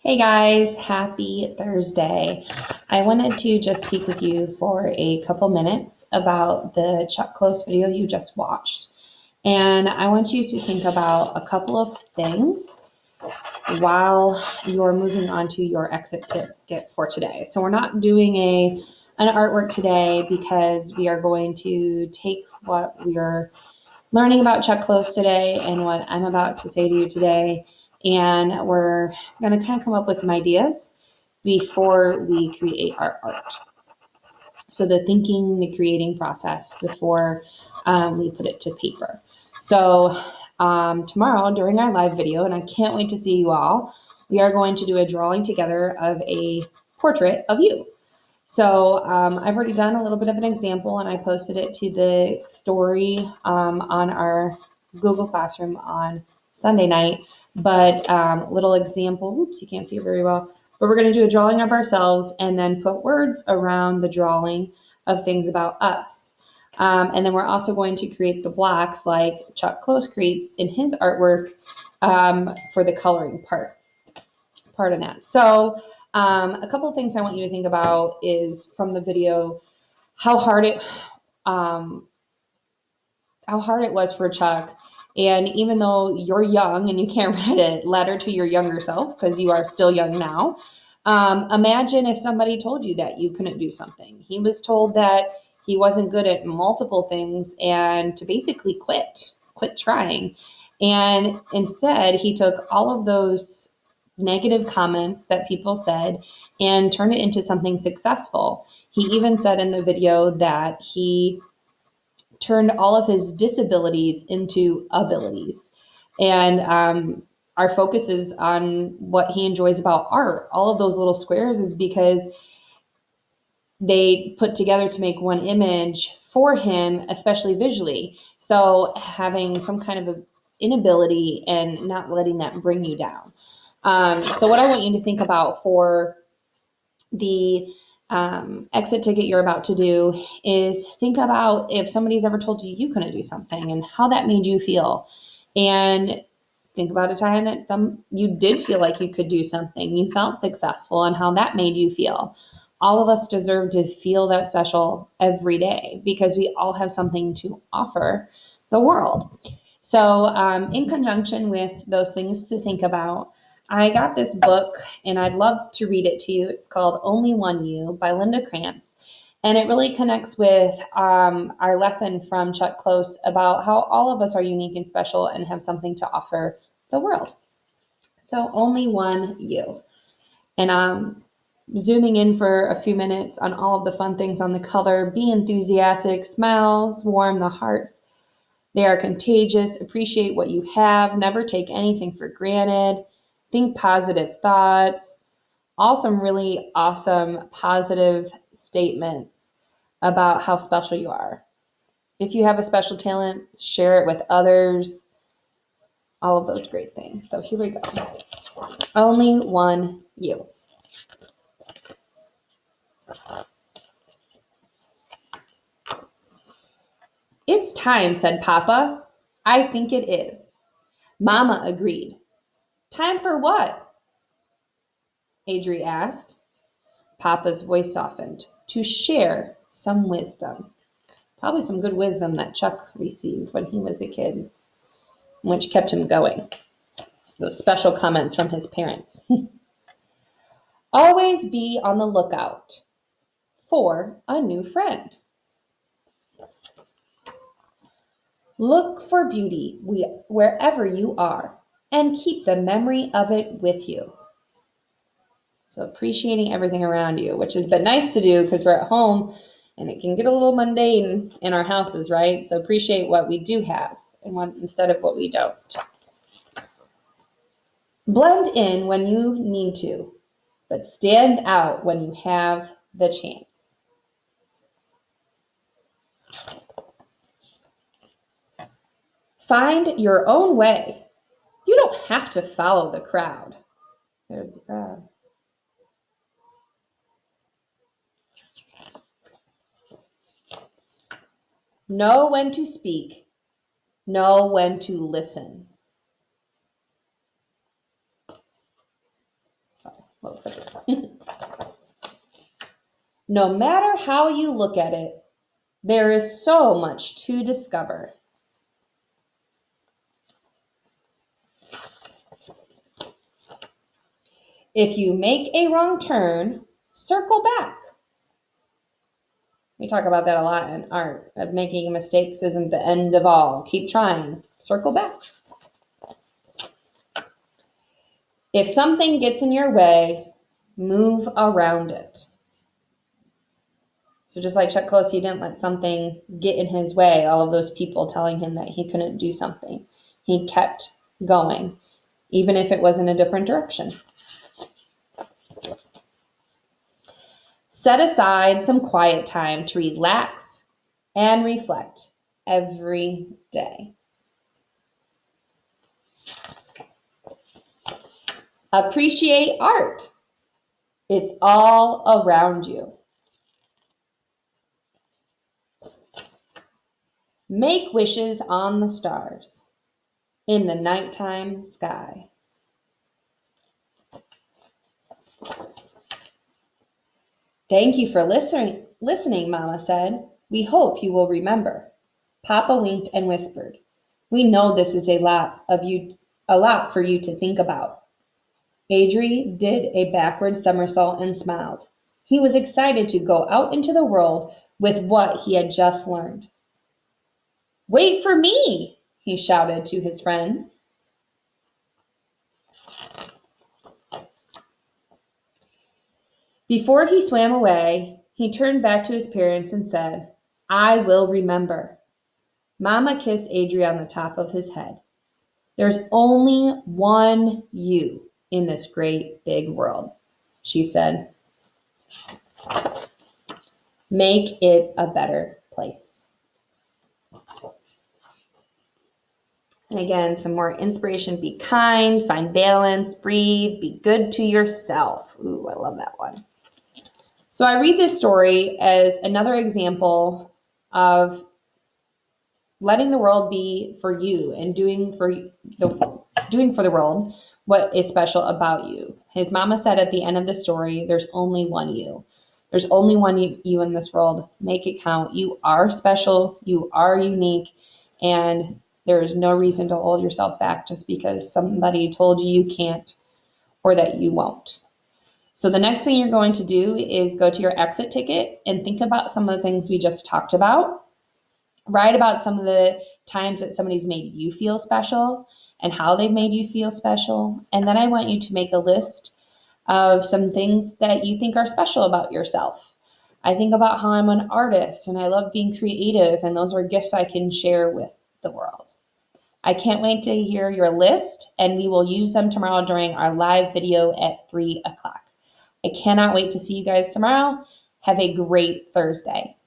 Hey guys, happy Thursday. I wanted to just speak with you for a couple minutes about the Chuck Close video you just watched. And I want you to think about a couple of things while you're moving on to your exit ticket for today. So we're not doing an artwork today because we are going to take what we're learning about Chuck Close today and what I'm about to say to you today, and we're going to kind of come up with some ideas before we create our art. So the thinking, the creating process before we put it to paper. So tomorrow during our live video, and I can't wait to see you all, we are going to do a drawing together of a portrait of you. So I've already done a little bit of an example, and I posted it to the story on our Google Classroom on Sunday night. But little example, oops, you can't see it very well. But we're going to do a drawing of ourselves and then put words around the drawing of things about us. And then we're also going to create the blocks like Chuck Close creates in his artwork for the coloring part of that. So a couple of things I want you to think about is from the video how hard it was for Chuck. And even though you're young and you can't write a letter to your younger self because you are still young now, imagine if somebody told you that you couldn't do something. He was told that he wasn't good at multiple things and to basically quit trying. And instead, he took all of those negative comments that people said and turned it into something successful. He even said in the video that he turned all of his disabilities into abilities. And our focus is on what he enjoys about art. All of those little squares is because they put together to make one image for him, especially visually. So having some kind of an inability and not letting that bring you down. So what I want you to think about for the exit ticket you're about to do is think about if somebody's ever told you you couldn't do something and how that made you feel. And think about a time that you did feel like you could do something, you felt successful, and how that made you feel. All of us deserve to feel that special every day because we all have something to offer the world. So in conjunction with those things to think about, I got this book and I'd love to read it to you. It's called Only One You by Linda Krantz. And it really connects with our lesson from Chuck Close about how all of us are unique and special and have something to offer the world. So only one you. And zooming in for a few minutes on all of the fun things on the color. Be enthusiastic, smiles, warm the hearts. They are contagious. Appreciate what you have. Never take anything for granted. Think positive thoughts. All some really awesome positive statements about how special you are. If you have a special talent, share it with others. All of those great things. So here we go. Only one you. It's time, said Papa. I think it is. Mama agreed. Time for what? Adri asked. Papa's voice softened. To share some wisdom. Probably some good wisdom that Chuck received when he was a kid, which kept him going. Those special comments from his parents. Always be on the lookout for a new friend. Look for beauty wherever you are and keep the memory of it with you. So appreciating everything around you, which has been nice to do because we're at home and it can get a little mundane in our houses, right? So appreciate what we do have and instead of what we don't. Blend in when you need to, but stand out when you have the chance. Find your own way. You don't have to follow the crowd. There's the crowd. Know when to speak. Know when to listen. No matter how you look at it, there is so much to discover. If you make a wrong turn, circle back. We talk about that a lot in art, of making mistakes isn't the end of all. Keep trying. Circle back. If something gets in your way, move around it. So just like Chuck Close, he didn't let something get in his way, all of those people telling him that he couldn't do something. He kept going, even if it was in a different direction. Set aside some quiet time to relax and reflect every day. Appreciate art. It's all around you. Make wishes on the stars, in the nighttime sky. Thank you for listening, Mama said. We hope you will remember. Papa winked and whispered, we know this is a lot for you to think about. Adri did a backward somersault and smiled. He was excited to go out into the world with what he had just learned. Wait for me, he shouted to his friends. Before he swam away, he turned back to his parents and said, I will remember. Mama kissed Adri on the top of his head. There's only one you in this great big world, she said. Make it a better place. And again, some more inspiration. Be kind, find balance, breathe, be good to yourself. Ooh, I love that one. So I read this story as another example of letting the world be for you and doing for the world what is special about you. His mama said at the end of the story, there's only one you. There's only one you in this world. Make it count. You are special. You are unique. And there is no reason to hold yourself back just because somebody told you you can't or that you won't. So the next thing you're going to do is go to your exit ticket and think about some of the things we just talked about. Write about some of the times that somebody's made you feel special and how they've made you feel special. And then I want you to make a list of some things that you think are special about yourself. I think about how I'm an artist and I love being creative, and those are gifts I can share with the world. I can't wait to hear your list, and we will use them tomorrow during our live video at 3 o'clock. I cannot wait to see you guys tomorrow. Have a great Thursday.